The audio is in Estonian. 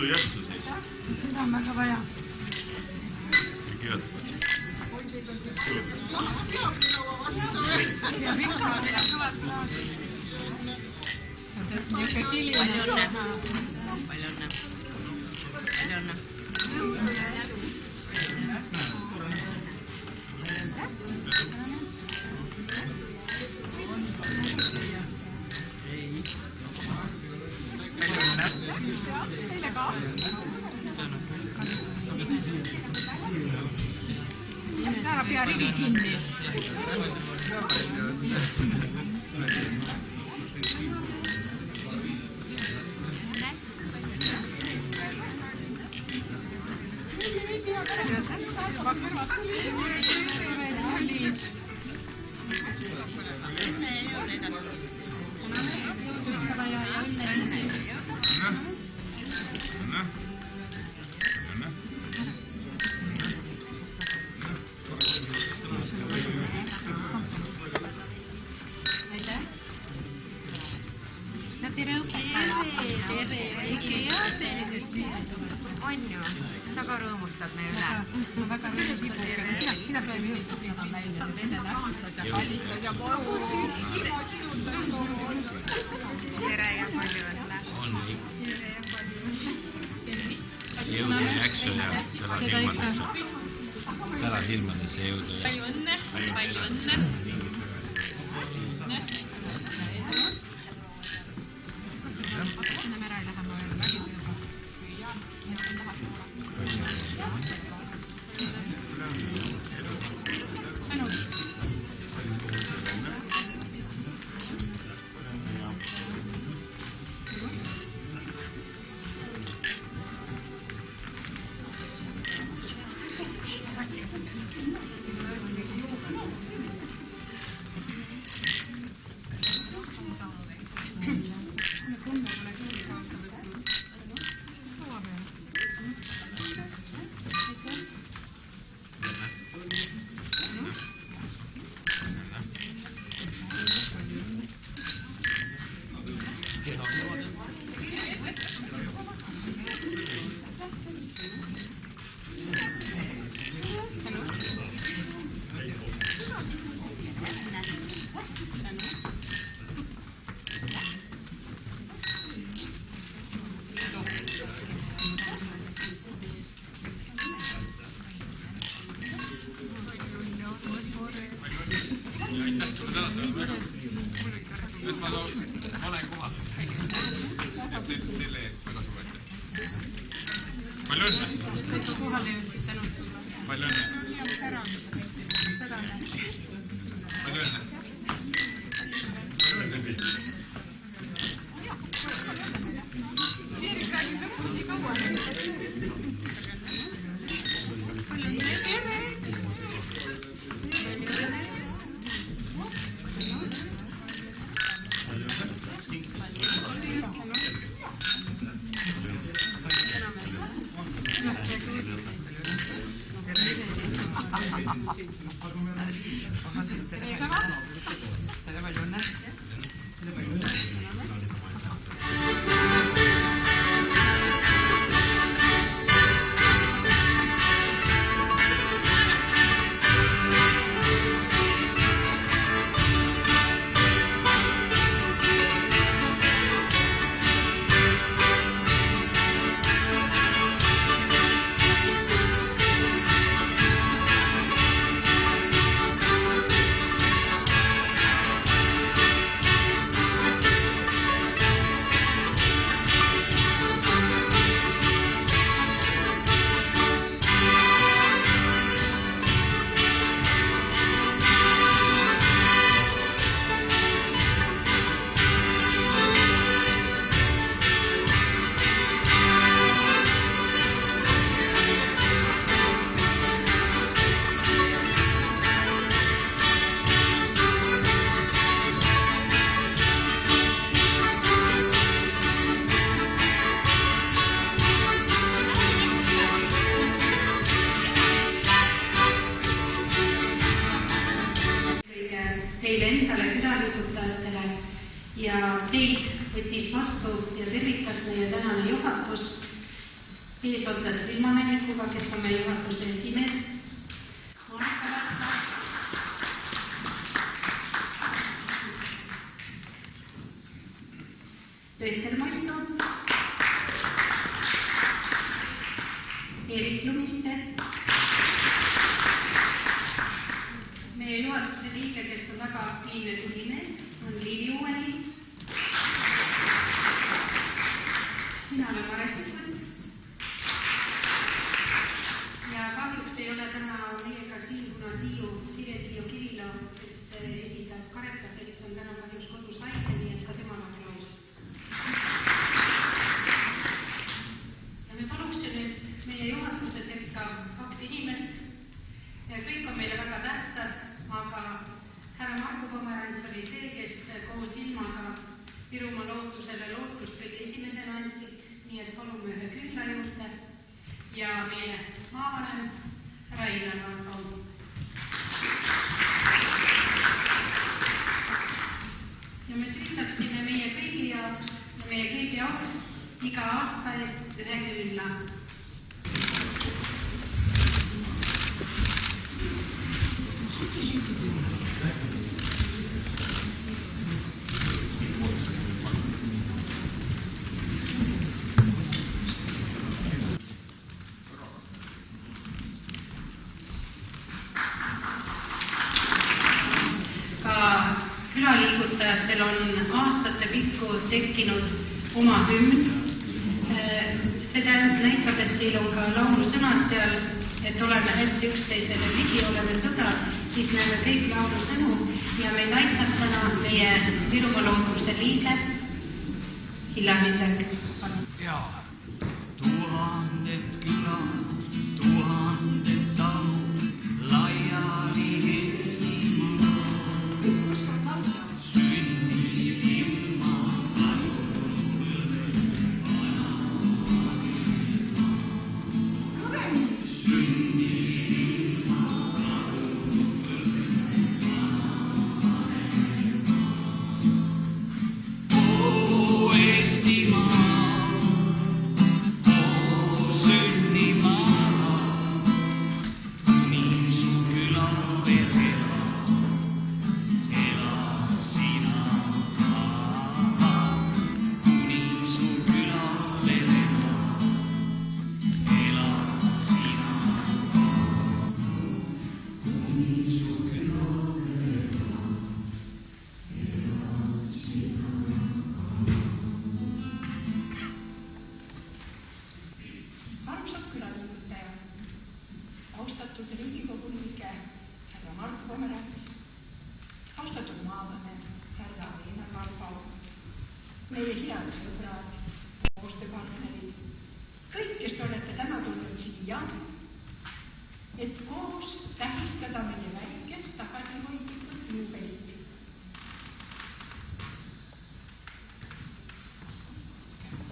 jõudu jaksu siis. Seda on väga vaja. Kõik head. Ja pikka on teile kõvad klaasid. Niisugune kiline. Palju õnne. Palju õnne. Palju õnne. Teile ka? Täällä pidä rivi kinni. On ju, sa ka rõõmustad me üle. Ma väga rõõmustan. Mida peab juhtub, nad on läinud teisele aastad ja kallistad ja kogu. Tere ja palju õnne. On kõik. Jõudu ja jaksu ja sära silmadesse jõudu. Palju õnne. Palju õnne. Enam ära ei lähe, ma olen väga peaga. Nüüd ma olen kohal. Selle ees väga suur aitäh. Palju õnne. Kohale jõudsid tänu sulle. Palju õnne. Palju õnne. Palju õnne. Teile endale külalikutajatele ja teid võttis vastu ja tervitas meie tänane juhatus eesotsas Vilma-Männikuga, kes on meie juhatuse esimees. Peeter Maisto, Erik Lumiste, meie juhatuse liige, kes on väga aktiivne tulimees, on Liivi Uueli. Mina olen Mare Sihvõtt. Ja kahjuks ei ole täna meiega siin, kuna Sirje Tiiu Kivilo, kes esindab Kareplaselis, on täna kahjuks kodus haige, nii et ka temal on klaus. Ja me paluksin nüüd meie juhatuse tekka 2 inimest. Kõik on meile väga tähtsad, aga härra Marko Pomerants oli see, kes koos Ilmaga Virumaa lootusele lootust kõige esimesena andsid, nii et palume ühe külla juurde ja meie maavanem härra Einar Valkau. Ja me süütaksime meie kõigi jaoks ja meie kõigi jaoks iga aasta eest ühe külla. Külaliigutajatele on aastate pikku tekkinud oma hümn. See näitab, et teil on ka laulusõnad seal, et oleme hästi üksteisele ligi, oleme sõbrad, siis näeme kõik laulusõnu ja meid aitab täna meie Virumaa lootuse liige Hillar Lindberg. Ja, tuhandet küla, tuhandet talu, laiali Eestimaa. Sündis ilma kadulule vana. Sündis ilma kadulule vana. Oo Eestimaa. Armsad külaliigutajad, austatud Riigikogu liige härra Marko Pomerants, austatud maavanem härra Einar Valkau, meie head sõbrad, koostööpartnerid, kõik, kes olete täna tulnud siia, et koos tähistada meie väike